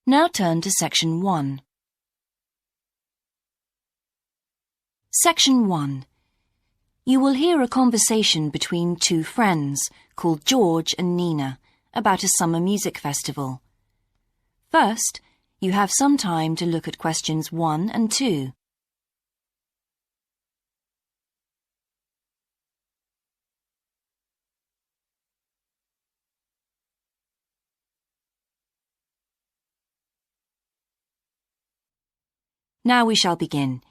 Now turn to Section 1. Section 1. You will hear a conversation between two friends called George and Nina about a summer music festival. First, you have some time to look at questions 1 and 2. Now we shall begin.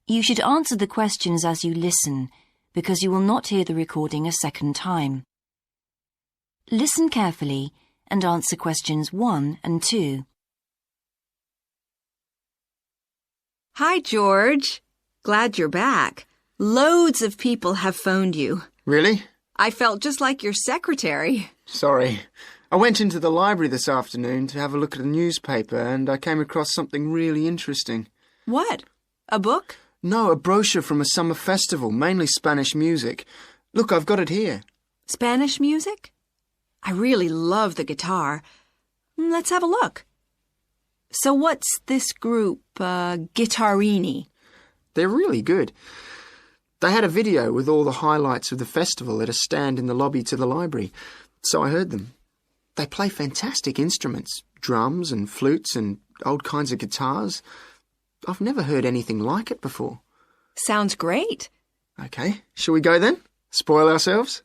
You should answer the questions as you listen, because you will not hear the recording a second time. Listen carefully and answer questions 1 and 2. Hi, George. Glad you're back. Loads of people have phoned you. Really? I felt just like your secretary. Sorry. I went into the library this afternoon to have a look at a newspaper and I came across something really interesting. What? A book? No, a brochure from a summer festival, mainly Spanish music. Look, I've got it here. Spanish music? I really love the guitar. Let's have a look. So what's this group, Guittarini? They're really good. They had a video with all the highlights of the festival at a stand in the lobby to the library, so I heard them. They play fantastic instruments, drums and flutes and old kinds of guitars. I've never heard anything like it before. Sounds great. Okay, shall we go then? Spoil ourselves?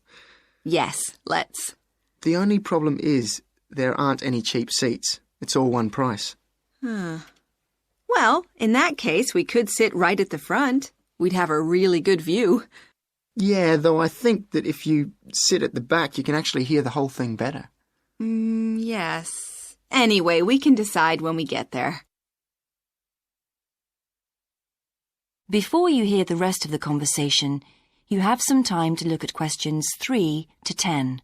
Yes, let's. The only problem is there aren't any cheap seats. It's all one price. Well, in that case, we could sit right at the front. We'd have a really good view. Yeah, though I think that if you sit at the back, you can actually hear the whole thing better. Yes. Anyway, we can decide when we get there. Before you hear the rest of the conversation, you have some time to look at questions 3 to 10.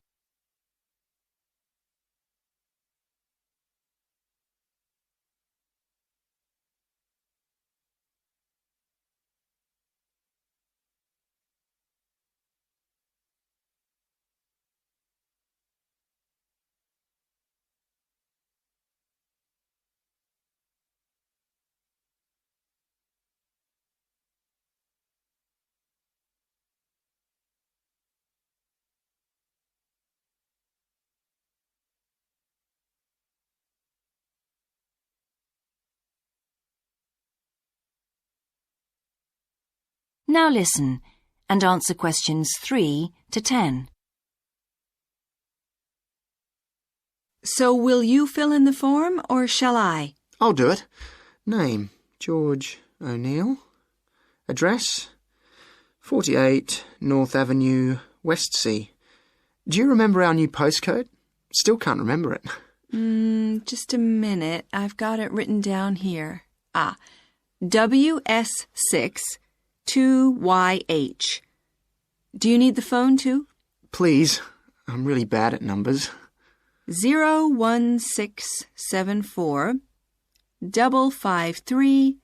Now listen and answer questions 3 to 10. So will you fill in the form, or shall I? I'll do it. Name, George O'Neill. Address, 48 North Avenue, Westsea. Do you remember our new postcode? Still can't remember it. Just a minute. I've got it written down here. WS6 2YH. Do you need the phone too? Please. I'm really bad at numbers. 01674 553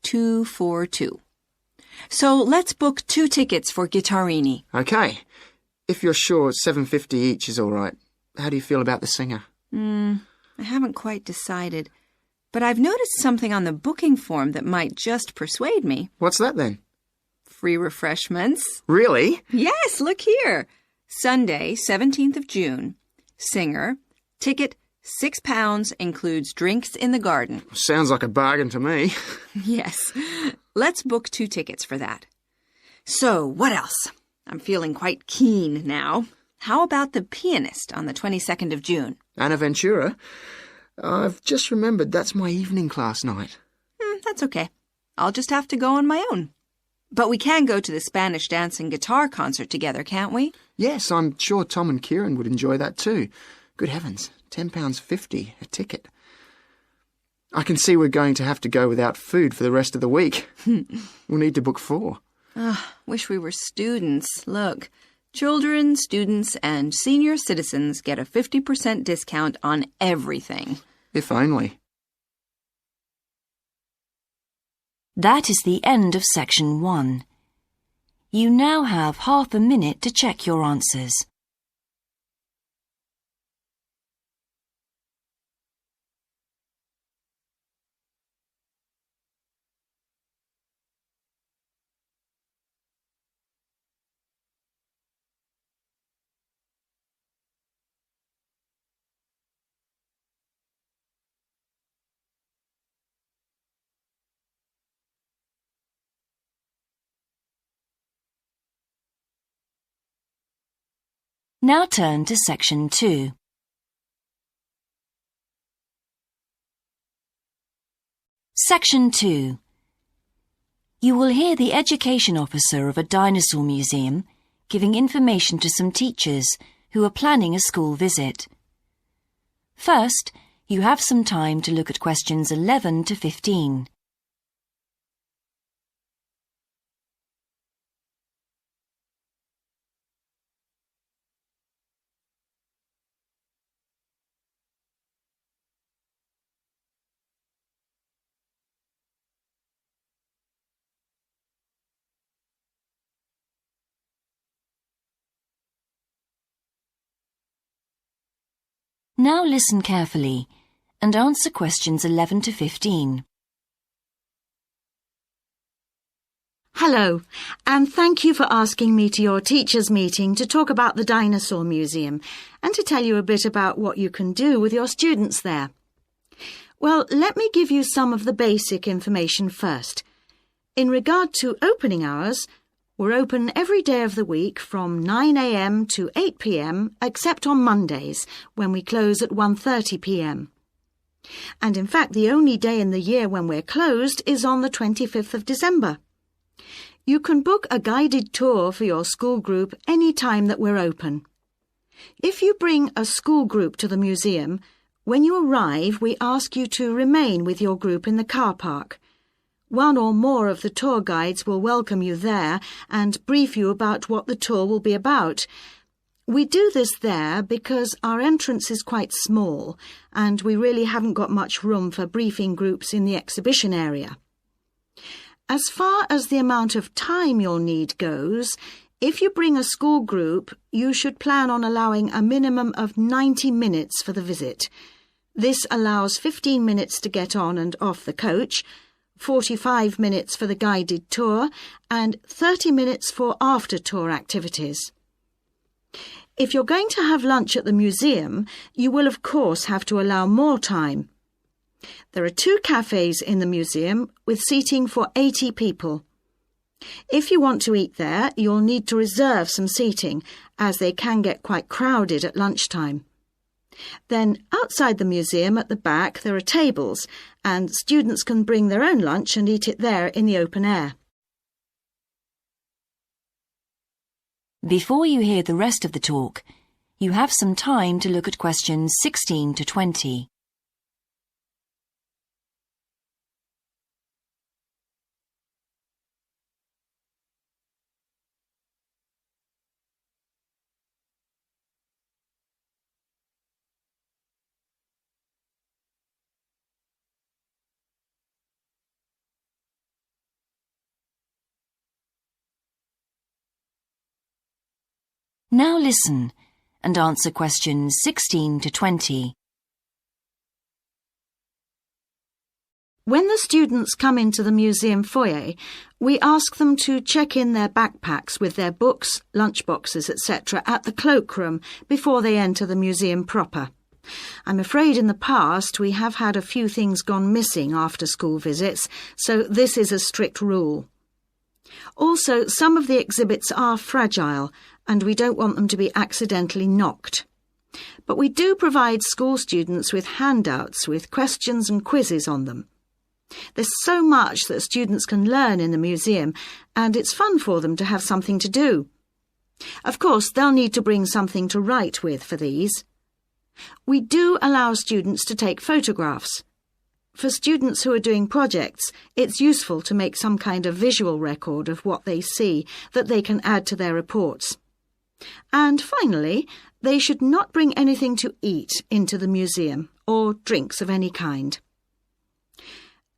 242. So let's book 2 tickets for Guittarini. Okay. If you're sure $7.50 each is all right. How do you feel about the singer? I haven't quite decided. But I've noticed something on the booking form that might just persuade me. What's that then? Free refreshments. Really? Yes, look here. Sunday, 17th of June. Singer. Ticket, £6, includes drinks in the garden. Sounds like a bargain to me. Yes. Let's book 2 tickets for that. So, what else? I'm feeling quite keen now. How about the pianist on the 22nd of June? Anna Ventura? I've just remembered that's my evening class night. That's okay. I'll just have to go on my own. But we can go to the Spanish dance and guitar concert together, can't we? Yes, I'm sure Tom and Kieran would enjoy that too. Good heavens, £10.50 a ticket. I can see we're going to have to go without food for the rest of the week. We'll need to book 4. Wish we were students. Look, children, students, and senior citizens get a 50% discount on everything. If only. That is the end of Section 1. You now have half a minute to check your answers. Now turn to Section 2. Section 2. You will hear the education officer of a dinosaur museum giving information to some teachers who are planning a school visit. First, you have some time to look at questions 11 to 15. Now listen carefully and answer questions 11 to 15. Hello, and thank you for asking me to your teachers' meeting to talk about the Dinosaur Museum and to tell you a bit about what you can do with your students there. Well, let me give you some of the basic information first. In regard to opening hours, we're open every day of the week from 9 a.m. to 8 p.m. except on Mondays, when we close at 1:30 p.m. And in fact, the only day in the year when we're closed is on the 25th of December. You can book a guided tour for your school group any time that we're open. If you bring a school group to the museum, when you arrive, we ask you to remain with your group in the car park. One or more of the tour guides will welcome you there and brief you about what the tour will be about. We do this there because our entrance is quite small and we really haven't got much room for briefing groups in the exhibition area. As far as the amount of time you'll need goes, if you bring a school group, you should plan on allowing a minimum of 90 minutes for the visit. This allows 15 minutes to get on and off the coach, 45 minutes for the guided tour, and 30 minutes for after-tour activities. If you're going to have lunch at the museum, you will of course have to allow more time. There are 2 cafes in the museum with seating for 80 people. If you want to eat there, you'll need to reserve some seating, as they can get quite crowded at lunchtime. Then, outside the museum at the back, there are tables, and students can bring their own lunch and eat it there in the open air. Before you hear the rest of the talk, you have some time to look at questions 16 to 20. Now listen and answer questions 16 to 20. When the students come into the museum foyer, we ask them to check in their backpacks with their books, lunchboxes, etc. at the cloakroom before they enter the museum proper. I'm afraid in the past we have had a few things gone missing after school visits, so this is a strict rule. Also, some of the exhibits are fragile, and we don't want them to be accidentally knocked. But we do provide school students with handouts with questions and quizzes on them. There's so much that students can learn in the museum, and it's fun for them to have something to do. Of course, they'll need to bring something to write with for these. We do allow students to take photographs. For students who are doing projects, it's useful to make some kind of visual record of what they see that they can add to their reports. And finally, they should not bring anything to eat into the museum or drinks of any kind.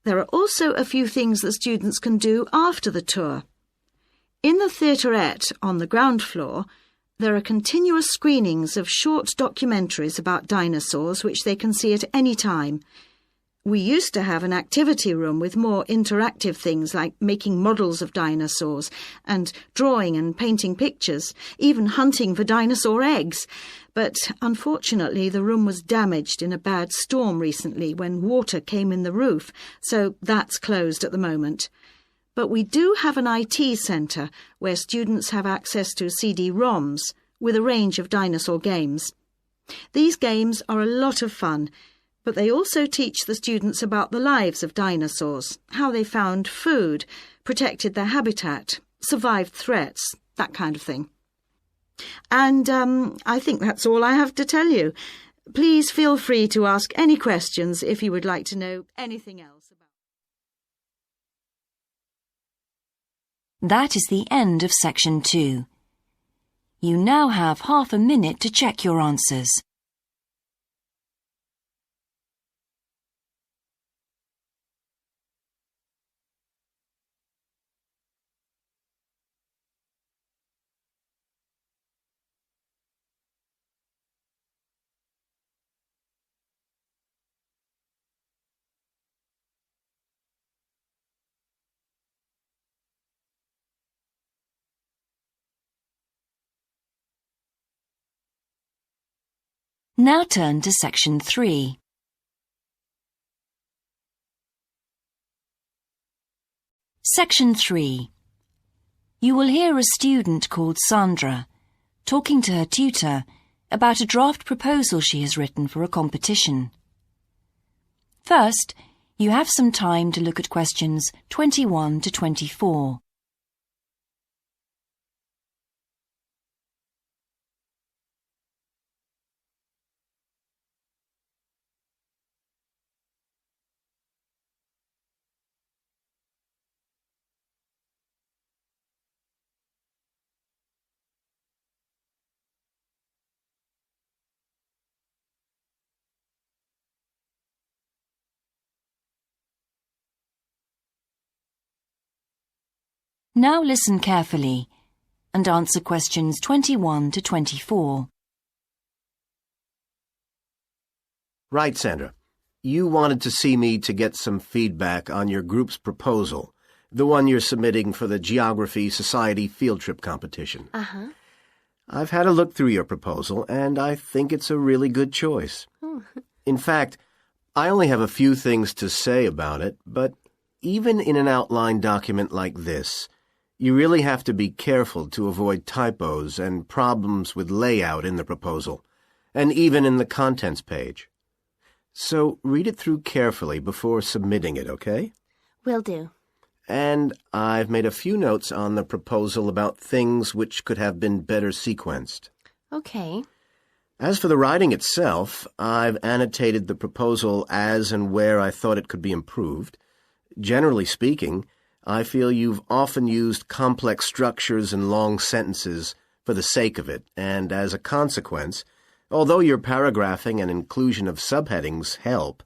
There are also a few things that students can do after the tour. In the theaterette on the ground floor, there are continuous screenings of short documentaries about dinosaurs which they can see at any time. We used to have an activity room with more interactive things like making models of dinosaurs and drawing and painting pictures, even hunting for dinosaur eggs. But unfortunately, the room was damaged in a bad storm recently when water came in the roof, so that's closed at the moment. But we do have an IT centre where students have access to CD-ROMs, with a range of dinosaur games. These games are a lot of fun, but they also teach the students about the lives of dinosaurs, how they found food, protected their habitat, survived threats, that kind of thing. And I think that's all I have to tell you. Please feel free to ask any questions if you would like to know anything else about. That is the end of section 2. You now have half a minute to check your answers. Now turn to section 3. Section 3. You will hear a student called Sandra talking to her tutor about a draft proposal she has written for a competition. First, you have some time to look at questions 21 to 24. Now listen carefully and answer questions 21 to 24. Right, Sandra. You wanted to see me to get some feedback on your group's proposal, the one you're submitting for the Geography Society field trip competition. Uh-huh. I've had a look through your proposal, and I think it's a really good choice. Oh. In fact, I only have a few things to say about it, but even in an outline document like this, you really have to be careful to avoid typos and problems with layout in the proposal, and even in the contents page. So read it through carefully before submitting it, okay? Will do. And I've made a few notes on the proposal about things which could have been better sequenced. Okay. As for the writing itself, I've annotated the proposal as and where I thought it could be improved. Generally speaking, I feel you've often used complex structures and long sentences for the sake of it, and as a consequence, although your paragraphing and inclusion of subheadings help,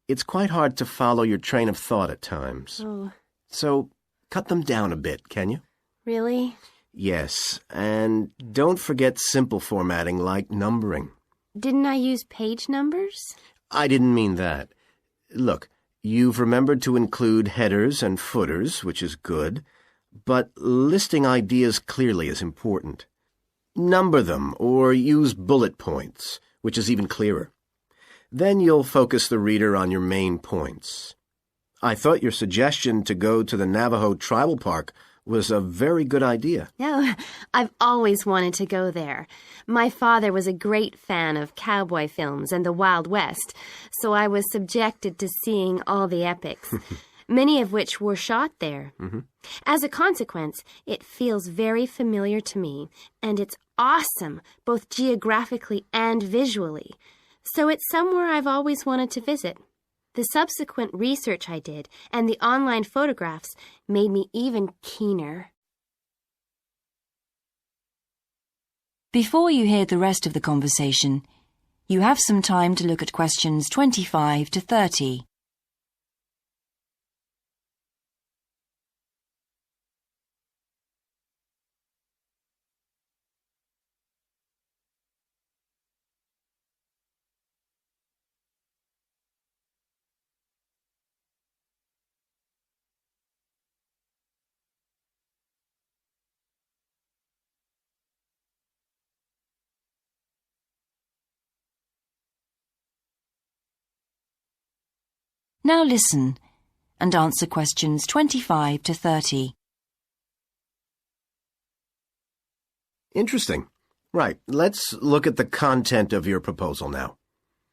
it's quite hard to follow your train of thought at times. Oh, So cut them down a bit, can you? really? Yes, and don't forget simple formatting like numbering. Didn't I use page numbers? I didn't mean that. Look, you've remembered to include headers and footers, which is good, but listing ideas clearly is important. Number them or use bullet points, which is even clearer. Then you'll focus the reader on your main points. I thought your suggestion to go to the Navajo Tribal Park was a very good idea. No, I've always wanted to go there. My father was a great fan of cowboy films and the Wild West, so I was subjected to seeing all the epics, many of which were shot there. As a consequence, it feels very familiar to me, and it's awesome, both geographically and visually. So it's somewhere I've always wanted to visit. The subsequent research I did and the online photographs made me even keener. Before you hear the rest of the conversation, you have some time to look at questions 25 to 30. Now listen and answer questions 25 to 30. Interesting. Right. Let's look at the content of your proposal now.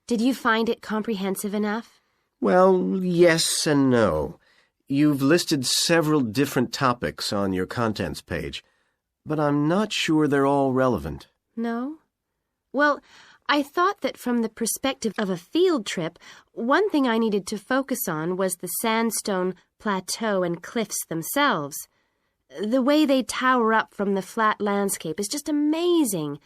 Did you find it comprehensive enough? Well, yes and no. You've listed several different topics on your contents page, but I'm not sure they're all relevant. No? Well, I thought that from the perspective of a field trip, one thing I needed to focus on was the sandstone plateau and cliffs themselves. The way they tower up from the flat landscape is just amazing.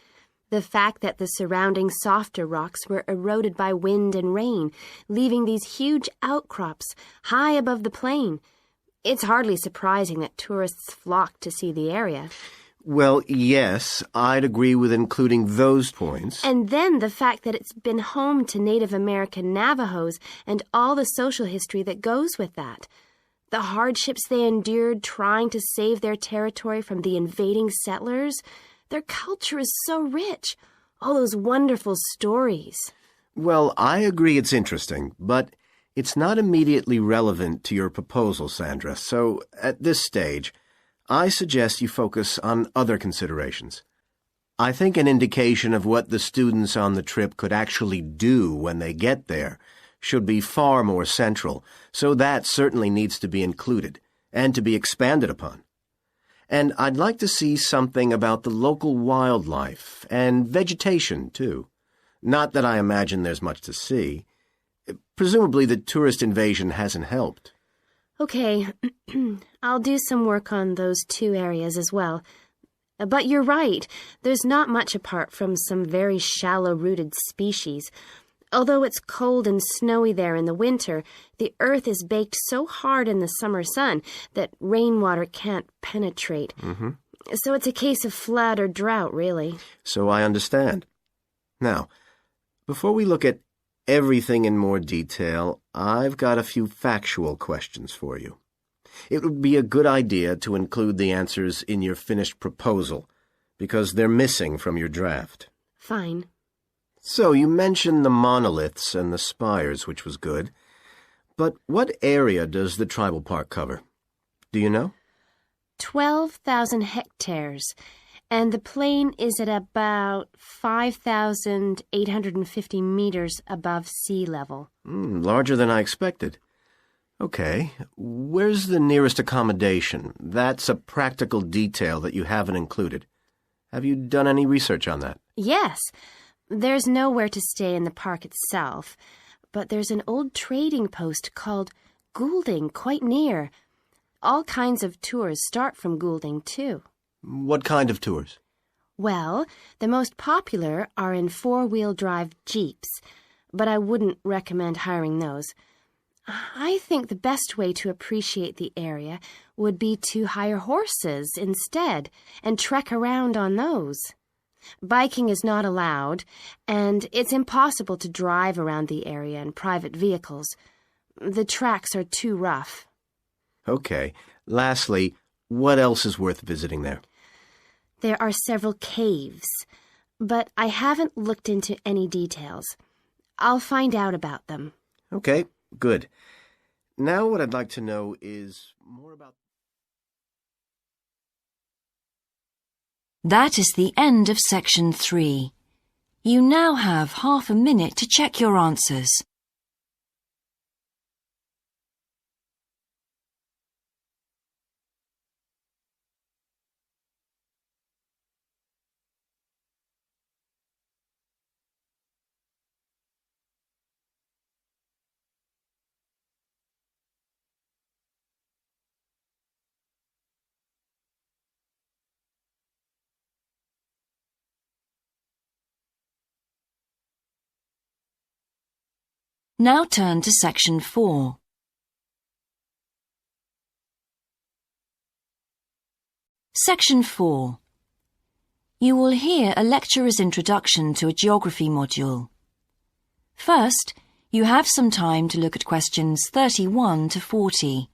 The fact that the surrounding softer rocks were eroded by wind and rain, leaving these huge outcrops high above the plain. It's hardly surprising that tourists flock to see the area. Well, yes, I'd agree with including those points. And then the fact that it's been home to Native American Navajos and all the social history that goes with that. The hardships they endured trying to save their territory from the invading settlers. Their culture is so rich. All those wonderful stories. Well, I agree it's interesting, but it's not immediately relevant to your proposal, Sandra. So, at this stage, I suggest you focus on other considerations. I think an indication of what the students on the trip could actually do when they get there should be far more central, so that certainly needs to be included and to be expanded upon. And I'd like to see something about the local wildlife and vegetation, too. Not that I imagine there's much to see. Presumably the tourist invasion hasn't helped. Okay, I'll do some work on those two areas as well. But you're right, there's not much apart from some very shallow-rooted species. Although it's cold and snowy there in the winter, the earth is baked so hard in the summer sun that rainwater can't penetrate. So it's a case of flood or drought, really. So I understand. Now, before we look at everything in more detail, I've got a few factual questions for you. It would be a good idea to include the answers in your finished proposal, because they're missing from your draft. Fine. So you mentioned the monoliths and the spires, which was good. But what area does the tribal park cover? Do you know? 12,000 hectares, and the plain is at about 5,850 meters above sea level. Larger than I expected. Okay, where's the nearest accommodation? That's a practical detail that you haven't included. Have you done any research on that? Yes. There's nowhere to stay in the park itself, but there's an old trading post called Goulding quite near. All kinds of tours start from Goulding, too. What kind of tours? Well, the most popular are in four-wheel drive Jeeps, but I wouldn't recommend hiring those. I think the best way to appreciate the area would be to hire horses instead and trek around on those. Biking is not allowed, and it's impossible to drive around the area in private vehicles. The tracks are too rough. Okay. Lastly, what else is worth visiting there? There are several caves, but I haven't looked into any details. I'll find out about them. Okay, good. Now what I'd like to know is more about... That is the end of section 3. You now have half a minute to check your answers. Now turn to section 4. Section 4. You will hear a lecturer's introduction to a geography module. First, you have some time to look at questions 31 to 40.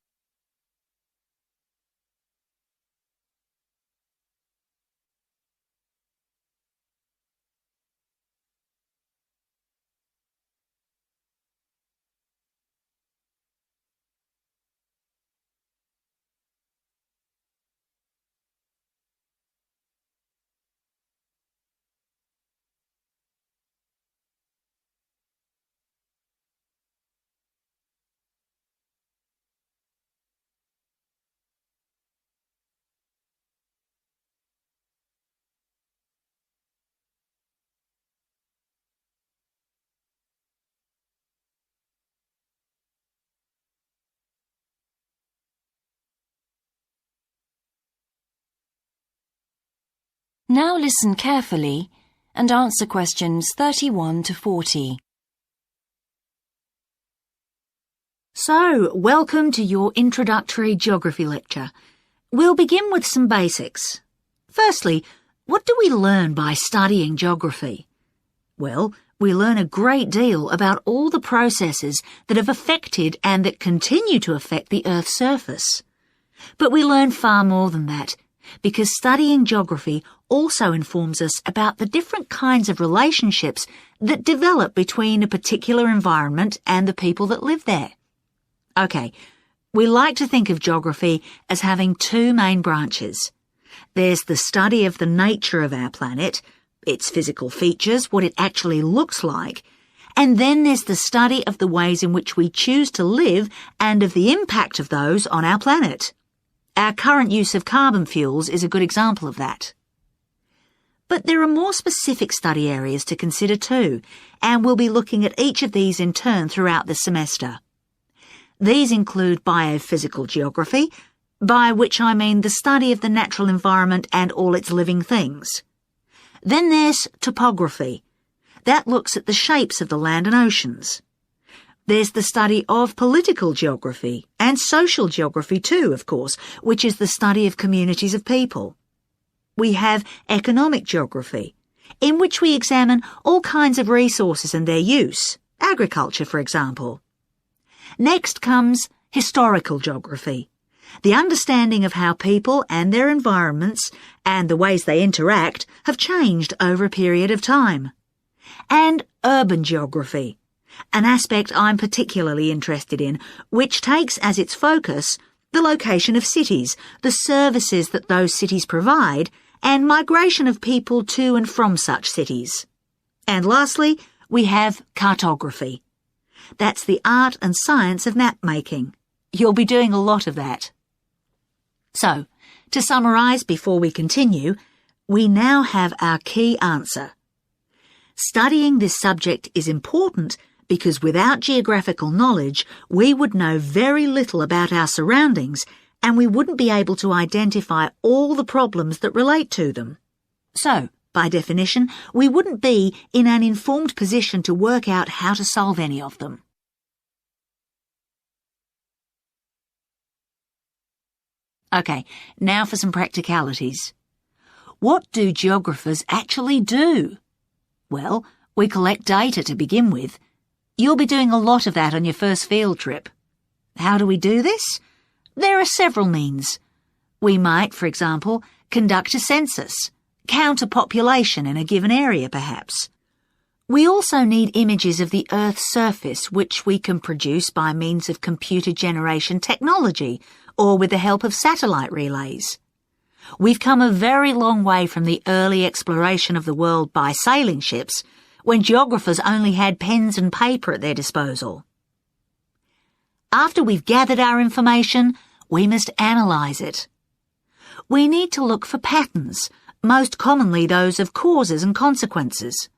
Now listen carefully and answer questions 31 to 40. So, welcome to your introductory geography lecture. We'll begin with some basics. Firstly, what do we learn by studying geography? Well, we learn a great deal about all the processes that have affected and that continue to affect the Earth's surface. But we learn far more than that, because studying geography also informs us about the different kinds of relationships that develop between a particular environment and the people that live there. Okay, we like to think of geography as having two main branches. There's the study of the nature of our planet, its physical features, what it actually looks like, and then there's the study of the ways in which we choose to live and of the impact of those on our planet. Our current use of carbon fuels is a good example of that. But there are more specific study areas to consider too, and we'll be looking at each of these in turn throughout the semester. These include biophysical geography, by which I mean the study of the natural environment and all its living things. Then there's topography. That looks at the shapes of the land and oceans. There's the study of political geography, and social geography too, of course, which is the study of communities of people. We have economic geography, in which we examine all kinds of resources and their use, agriculture, for example. Next comes historical geography, the understanding of how people and their environments and the ways they interact have changed over a period of time. And urban geography, an aspect I'm particularly interested in, which takes as its focus the location of cities, the services that those cities provide, and migration of people to and from such cities. And lastly, we have cartography. That's the art and science of map making. You'll be doing a lot of that. So, to summarise before we continue, we now have our key answer. Studying this subject is important because without geographical knowledge, we would know very little about our surroundings and we wouldn't be able to identify all the problems that relate to them. So, by definition, we wouldn't be in an informed position to work out how to solve any of them. Okay, now for some practicalities. What do geographers actually do? Well, we collect data to begin with. You'll be doing a lot of that on your first field trip. How do we do this? There are several means. We might, for example, conduct a census, count a population in a given area perhaps. We also need images of the Earth's surface which we can produce by means of computer generation technology or with the help of satellite relays. We've come a very long way from the early exploration of the world by sailing ships, when geographers only had pens and paper at their disposal. After we've gathered our information, we must analyse it. We need to look for patterns, most commonly those of causes and consequences.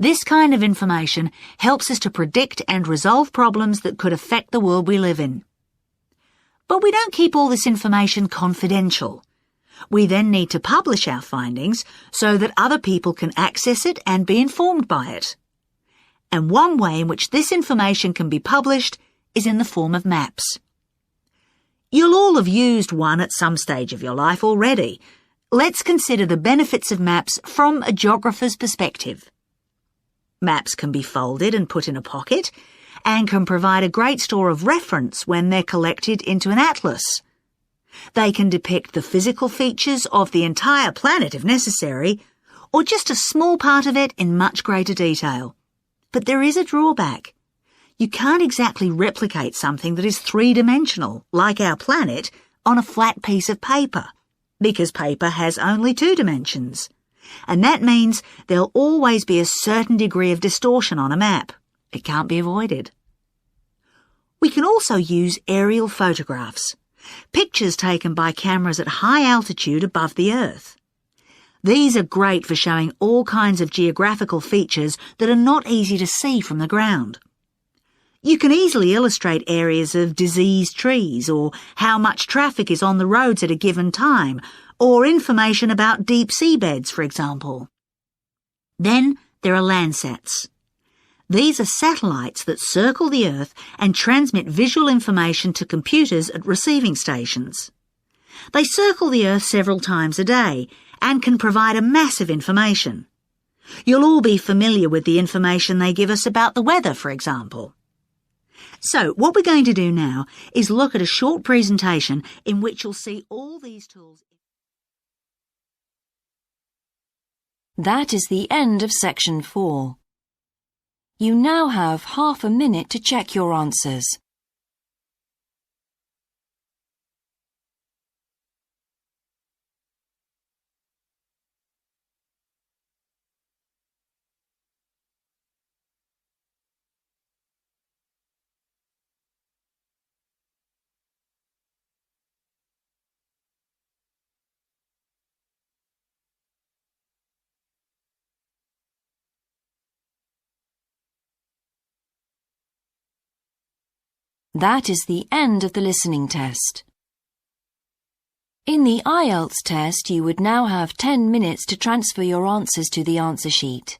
This kind of information helps us to predict and resolve problems that could affect the world we live in. But we don't keep all this information confidential. We then need to publish our findings so that other people can access it and be informed by it. And one way in which this information can be published is in the form of maps. You'll all have used one at some stage of your life already. Let's consider the benefits of maps from a geographer's perspective. Maps can be folded and put in a pocket and can provide a great store of reference when they're collected into an atlas. They can depict the physical features of the entire planet if necessary, or just a small part of it in much greater detail. But there is a drawback. You can't exactly replicate something that is three-dimensional, like our planet, on a flat piece of paper, because paper has only 2 dimensions. And that means there'll always be a certain degree of distortion on a map. It can't be avoided. We can also use aerial photographs, pictures taken by cameras at high altitude above the Earth. These are great for showing all kinds of geographical features that are not easy to see from the ground. You can easily illustrate areas of diseased trees, or how much traffic is on the roads at a given time, or information about deep seabeds, for example. Then there are Landsats. These are satellites that circle the Earth and transmit visual information to computers at receiving stations. They circle the Earth several times a day and can provide a massive information. You'll all be familiar with the information they give us about the weather, for example. So, what we're going to do now is look at a short presentation in which you'll see all these tools. That is the end of section 4. You now have half a minute to check your answers. That is the end of the listening test. In the IELTS test, you would now have 10 minutes to transfer your answers to the answer sheet.